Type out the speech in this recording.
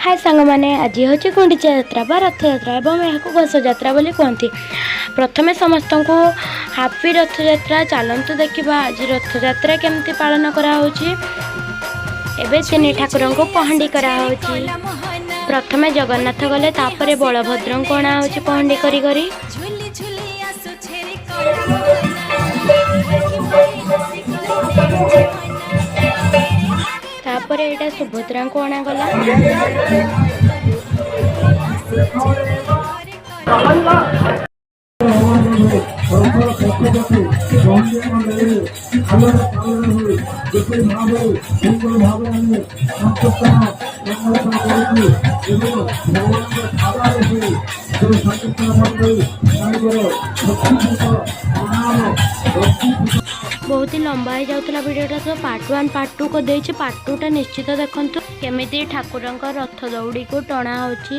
हाय सांग मैंने आज हूँ गुंडीचा यात्रा बा रथ यात्रा एवं यहाँ घोष यात्रा बोली कहती। प्रथम समस्त को हापी रथ यात्रा चलतु देखा आज रथ यात्रा केमती पालन कराऊँगी। तीन ठाकुर को पहंडी कराऊँगी। प्रथमे जगन्नाथ गले तापर बलभद्र को अणा हो पहंडी करी तापर एटा सुभद्रा को अणा गला। बहुत ही लंबा हो जाता वीडियोटा तो पार्ट 1 पार्ट 2 को देछि। पार्ट 2 टा निश्चित देखंतु केमिति ठाकुरंक रथ दौड़ी को टणा होछि।